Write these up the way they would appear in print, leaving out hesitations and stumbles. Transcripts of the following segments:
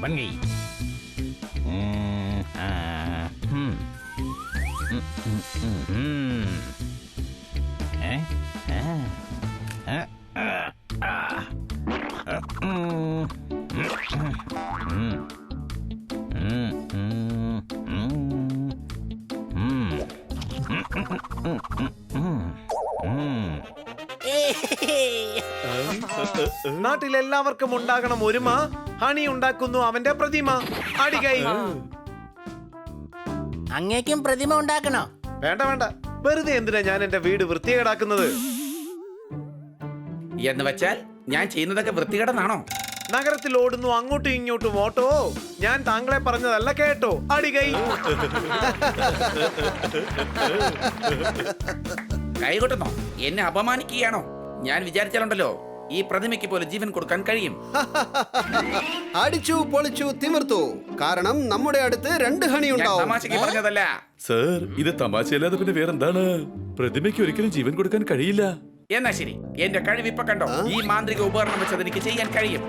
बन गई। നാട്ടിലെല്ലാവർക്കും ഉണ്ടാകണം ഒരുമ. ഹണി ഉണ്ടാക്കുന്നു അവന്റെ പ്രതിമ. അടികൈ. അങ്ങേക്കും പ്രതിമ ഉണ്ടാക്കണോ? വേണ്ട വേണ്ട, വെറുതെ എന്തിനാ ഞാൻ എന്റെ വീട് വൃത്തികേടാക്കുന്നത്? എന്ന് വെച്ചാൽ ഞാൻ ചെയ്യുന്നതൊക്കെ വൃത്തികേടെന്നാണോ? നഗരത്തിൽ ഓടുന്നു അങ്ങോട്ടും ഇങ്ങോട്ടും ഓട്ടോ. ഞാൻ താങ്കളെ പറഞ്ഞതല്ല കേട്ടോ. അടികൈ. കൈകൊട്ടുന്നോ? എന്നെ അപമാനിക്കുകയാണോ? ഞാൻ വിചാരിച്ചാലുണ്ടല്ലോ ഈ പ്രതിമയ്ക്ക് പോലെ ജീവൻ കൊടുക്കാൻ കഴിയും. അടിച്ചു പൊളിച്ചു തിമിർത്തു. കാരണം നമ്മുടെ അടുത്ത് 2 ഹണി ഞാൻ ഉണ്ടാവും. തമാശക്ക് പറഞ്ഞതല്ല. സർ, ഇത് തമാശയല്ലാതെ പിന്നെ വേറെന്താണ്? പ്രതിമയ്ക്ക് ഒരിക്കലും ജീവൻ കൊടുക്കാൻ കഴിയില്ല. എന്നാ ശരി, എന്റെ കഴിവ് ഇപ്പൊ കണ്ടോ. ഈ മാന്ത്രിക ഉപകരണം വെച്ചത് എനിക്ക് ചെയ്യാൻ കഴിയും.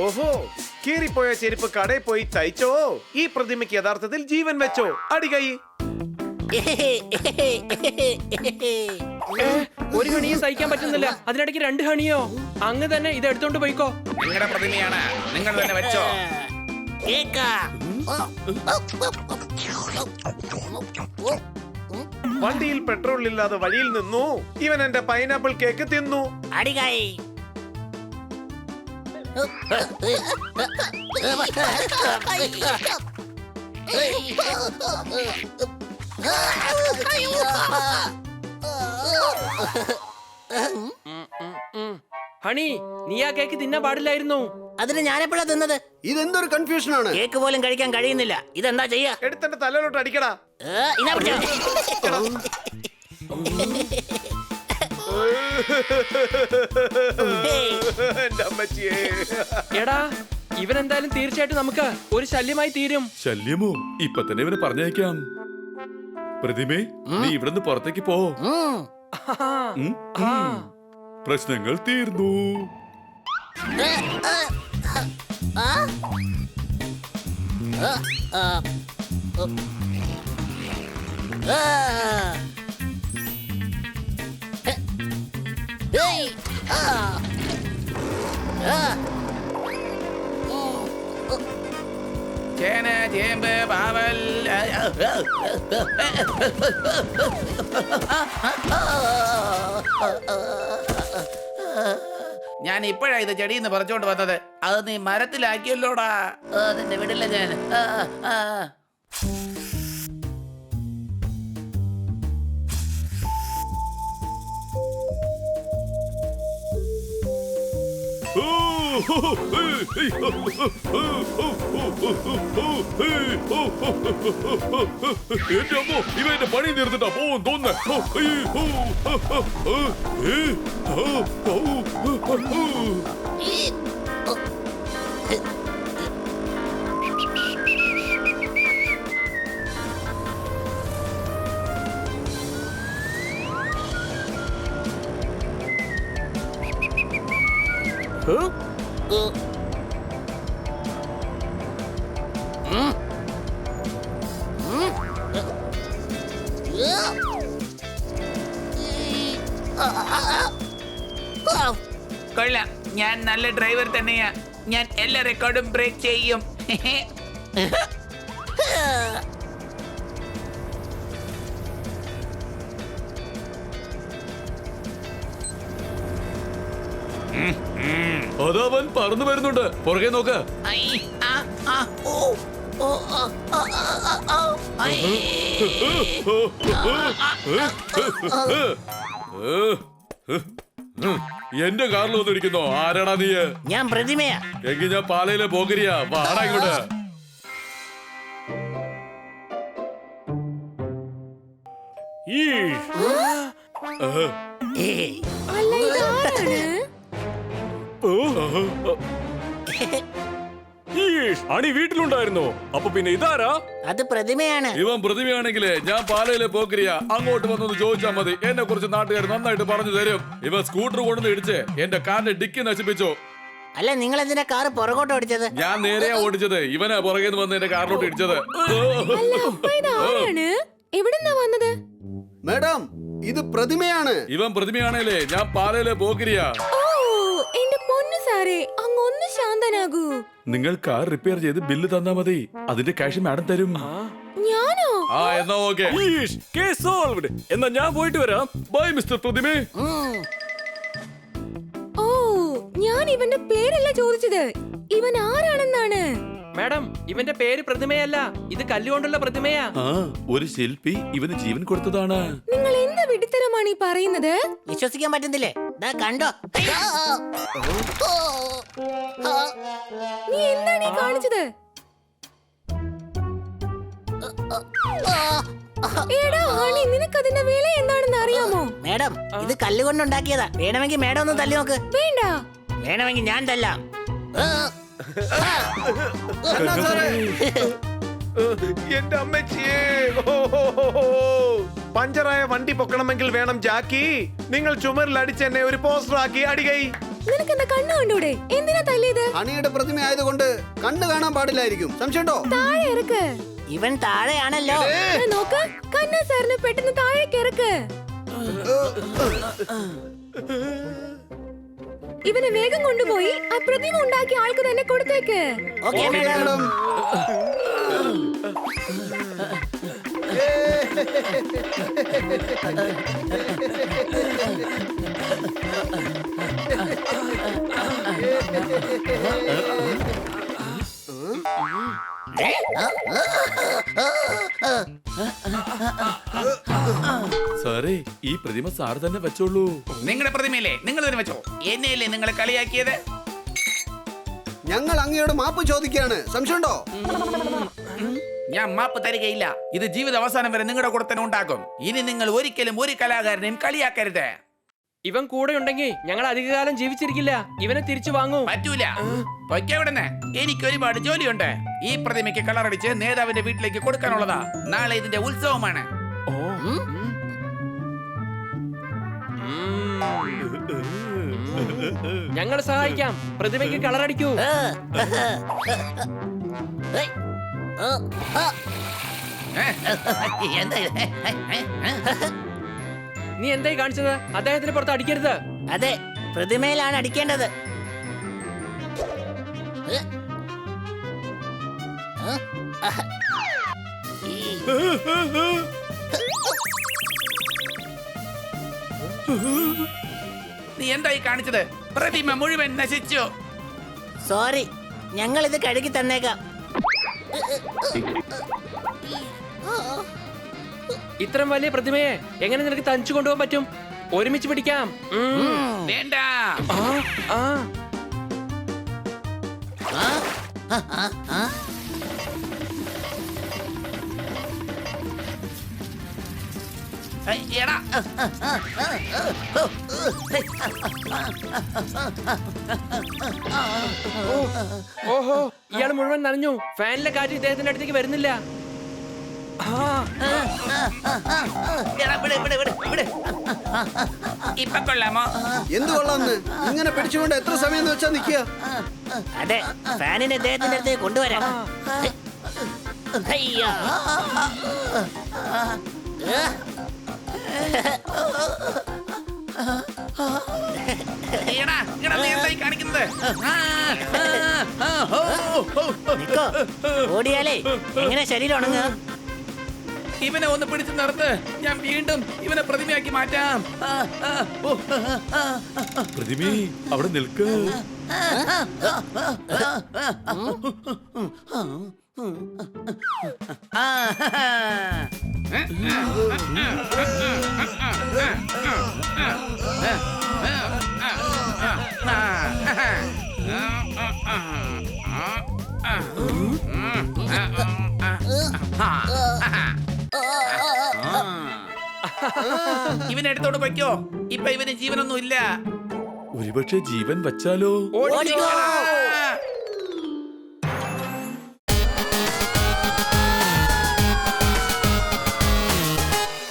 ഓഹോ, കീറിപ്പോയ ചെരുപ്പ് കടയിൽ പോയി തയ്ച്ചോ? ഈ പ്രതിമയ്ക്ക് യഥാർത്ഥത്തിൽ ജീവൻ വെച്ചോ? അടികൈ. ഒരു ഹണിയും സഹിക്കാൻ പറ്റുന്നില്ല, അതിനിടയ്ക്ക് 2 ഹണിയോ? അങ്ങ് തന്നെ ഇത് എടുത്തോണ്ട് പോയിക്കോ. നിങ്ങളുടെ പ്രതിമയാണ്, നിങ്ങൾ തന്നെ വെച്ചോ. വണ്ടിയിൽ പെട്രോൾ ഇല്ലാതെ വഴിയിൽ നിന്നു. ഇവൻ എന്റെ പൈനാപ്പിൾ കേക്ക് തിന്നു. അടികൈ. ഹണി, നീ ആ കേക്ക് തിന്നാൻ പാടില്ലായിരുന്നു. അതിന് ഞാനെപ്പോഴാ തിന്നത്? ഇതെന്തൊരു കൺഫ്യൂഷൻ ആണ്. കേക്ക് പോലും കഴിക്കാൻ കഴിയുന്നില്ല. ഇതെന്താ ചെയ്യാ? എടുത്തെന്റെ തലയിലോട്ട് അടിക്കടാ. ഇതാ പിടിച്ചോ. എന്റെ അമ്മച്ചിയെ. എടാ, ഇവൻ എന്തായാലും തീർച്ചയായിട്ടും നമുക്ക് ഒരു ശല്യമായി തീരും. ശല്യമോ? ഇപ്പൊ തന്നെ ഇവനെ പറഞ്ഞയക്കാം. പ്രതിമേ, നീ ഇവിടുന്ന് പുറത്തേക്ക് പോ. പ്രശ്നങ്ങൾ തീർന്നു. ചേന, ചേമ്പ്, പാവൽ. ഞാൻ ഇപ്പോഴാ ഇത് ചെടിന്ന് പറിച്ചോണ്ട് വന്നത്. അത് നീ മരത്തിലാക്കിയല്ലോടാ. അതിന്റെ വിടില്ല ഞാൻ. എന്റെ അമ്മോ, ഇവ എന്റെ പണി തീർത്തിട്ടാ പോവും തോന്നുന്നു. കൊള്ളാം, ഞാൻ നല്ല ഡ്രൈവർ തന്നെയാ. ഞാൻ എല്ലാ റെക്കോർഡും ബ്രേക്ക് ചെയ്യും. അതവൻ പറന്നു വരുന്നുണ്ട്. പുറകെ നോക്ക്. എന്റെ കാറിൽ വന്നിരിക്കുന്നോ? ആരാടാ നീ? ഞാൻ പ്രതിമയാ. എങ്കിൽ ഞാൻ പാലയിലെ പോകരിയാ. വാടാ ഇങ്ങോട്ട്. ഏയ്. അല്ല ഇതാരാണ്? അണി വീട്ടിലുണ്ടായിരുന്നോ? അപ്പൊ പിന്നെ ഇതാരാ? അത് പ്രതിമയാണ്. ഇവൻ പ്രതിമയാണെങ്കിലേ ഞാൻ പാലയിലെ പോക്കരിയ അങ്ങോട്ട് വന്നൊന്ന് ചോദിച്ചാൽ മതി. എന്നെ കുറിച്ച് നാട്ടുകാർ നന്നായിട്ട് പറഞ്ഞു തരും. ഇവൻ സ്കൂട്ടർ കൊണ്ടുവന്ന് ഇടിച്ച് എന്റെ കാറിന്റെ ഡിക്കി നശിപ്പിച്ചു. അല്ല നിങ്ങൾ എന്തിനാ കാറ് പുറകോട്ട് ഓടിച്ചത്? ഞാൻ നേരെയാ ഓടിച്ചത്. ഇവനാ പുറകെ നിന്ന് വന്ന് എന്റെ കാറിലോട്ട് ഇടിച്ചത്. അല്ല അപ്പ ഇതാരാണ്? എവിടുന്നാ വന്നത്? മാഡം ഇത് പ്രതിമയാണ്. ഇവൻ പ്രതിമയാണേലേ ഞാൻ പാലയിലെ പോക്കരിയാ. ഓ എന്റെ പൊന്നു സാറേ, അങ്ങൊന്ന് ശാന്തനാകൂ. നിങ്ങൾ കാർ റിപ്പയർ ചെയ്ത് ബില്ല് തന്നാ മതി. അതിന്റെ ക്യാഷ് മാഡം തരും. ഞാനോ? ആ എന്നാ ഓക്കെ. Case solved. എന്നാ ഞാൻ പോയിട്ട് വരാം. By mister പ്രതിമേ. ഓ ഞാൻ ഇവന്റെ പേരല്ല ചോദിച്ചത്, ഇവൻ ആരാണെന്നാണ്. മാഡം, ഇവന്റെ പേര് പ്രതിമയല്ല, ഇത് കല്ലുകൊണ്ടുള്ള പ്രതിമയാ. ആ ഒരു ശില്പി ഇവന് ജീവൻ കൊടുത്തതാണ്. നിങ്ങൾ എന്ത് വിഡിത്തരമാണ് ഈ പറയുന്നത്? വിശ്വസിക്കാൻ പറ്റുന്നില്ലേ? ദാ കണ്ടോ? അയ്യോ. നീ എന്താണ് ഈ കാണിച്ചത്? എടാ ഹണി, നിനക്കതിന്റെ വില എന്താണെന്ന് അറിയാമോ? മേഡം, ഇത് കല്ലുകൊണ്ടുണ്ടാക്കിയതാ. വേണമെങ്കിൽ മേഡം ഒന്ന് തല്ലി നോക്ക്. വേണ്ട. വേണമെങ്കിൽ ഞാൻ തല്ലാം. എന്നാ സാറേ? എന്റെ അമ്മച്ചിയേ. പഞ്ചറായ വണ്ടി പൊക്കണമെങ്കിൽ വേണം ജാക്കി. നിങ്ങൾ ചുമരിൽ അടിച്ച് എന്നെ ഒരു പോസ്റ്റർ ആക്കി അടികൈ. നിനക്ക് എന്താ കണ്ണു കണ്ടൂടെ? എന്തിനാ തല്ലിയത്? ഹണിയുടെ പ്രതിമ ആയതുകൊണ്ട് കണ്ണ് കാണാൻ പാടില്ലായിരിക്കും. സംശയമുണ്ടോ? താഴെ ഇറക്ക്. ഇവൻ താഴെയാണല്ലോ. നോക്ക്, കണ്ണ സാറിന് പെട്ടെന്ന് താഴേക്ക് ഇറക്ക്. ഇവനെ വേഗം കൊണ്ടുപോയി ആ പ്രതിമ ഉണ്ടാക്കിയ ആൾക്ക് തന്നെ കൊടുത്തേക്ക്. Okay madam. സാറേ ഈ പ്രതിമ സാർ തന്നെ വെച്ചോളൂ. നിങ്ങളുടെ പ്രതിമയല്ലേ, നിങ്ങൾ തന്നെ വെച്ചോ. എന്നെയല്ലേ നിങ്ങളെ കളിയാക്കിയത്? ഞങ്ങൾ അങ്ങയോട് മാപ്പ് ചോദിക്കുകയാണ്. സംശയമുണ്ടോ? ഞാൻ മാപ്പ് തരികയില്ല. ഇത് ജീവിത അവസാനം വരെ നിങ്ങളുടെ കൂടെ തന്നെ ഉണ്ടാക്കും. ഇനി നിങ്ങൾ ഒരിക്കലും ഒരു കലാകാരനെയും കളിയാക്കരുത്. ഇവൻ കൂടെ ഉണ്ടെങ്കിൽ ഞങ്ങൾ അധികകാലം ജീവിച്ചിരിക്കില്ല. ഇവനെ തിരിച്ചു വാങ്ങൂ. പറ്റൂല. പൊയ്ക്കവിടുന്ന്. എനിക്ക് ഒരുപാട് ജോലിയുണ്ട്. ഈ പ്രതിമയ്ക്ക് കളറടിച്ച് നേതാവിന്റെ വീട്ടിലേക്ക് കൊടുക്കാനുള്ളതാ. നാളെ ഇതിന്റെ ഉത്സവമാണ്. ഞങ്ങൾ സഹായിക്കാം. പ്രതിമയ്ക്ക് കളറടിക്കൂ. എന്താ ഇത്? നീ എന്തായി കാണിച്ചത്? അദ്ദേഹത്തിന് പുറത്ത് അടിക്കരുത്. അതെ, പ്രതിമയിലാണ് അടിക്കേണ്ടത്. നീ എന്തായി കാണിച്ചത്? പ്രതിമ മുഴുവൻ നശിച്ചു. സോറി, ഞങ്ങൾ ഇത് കഴുകി തന്നേക്കാം. ഇത്രയും വലിയ പ്രതിമയെ എങ്ങനെ നിനക്ക് തനിച്ചു കൊണ്ടുപോകാൻ പറ്റും? ഒരുമിച്ച് പിടിക്കാം. വേണ്ട. എടാ, ഓഹോ, ഇയാൾ മുഴുവൻ നനഞ്ഞു. ഫാനിലെ കാറ്റ് ഇദ്ദേഹത്തിന്റെ അടുത്തേക്ക് വരുന്നില്ല. എടാ, വിട്, വിട്, വിട്, വിട്. ഇപ്പൊ കൊള്ളാമോ? എന്ത് കൊള്ളാന്ന്? ഇങ്ങനെ പിടിച്ചുകൊണ്ട് എത്ര സമയം വെച്ചാ നിക്കുക? അതെ, ഫാനിനെ ഇദ്ദേഹത്തിന്റെ അടുത്തേക്ക് കൊണ്ടുവരാം. അയ്യോ. എടാ, എടാ, നീ എന്തായി കാണിക്കുന്നത്? നിക്കോ, ഓടിയാലേ എങ്ങനെ ശരീരം ഉണങ്ങുക? ഇവനെ ഒന്ന് പിടിച്ചു നിർത്ത്. ഞാൻ വീണ്ടും ഇവനെ പ്രതിമയാക്കി മാറ്റാം. പ്രതിമേ അവിടെ നിൽക്ക്. ഇവനെ എടുത്തോണ്ട് പൊയ്ക്കോ. ഇപ്പൊ ഇവന് ജീവനൊന്നും ഇല്ല. ഒരുപക്ഷെ ജീവൻ വച്ചാലോ? ഓടിക്കോ.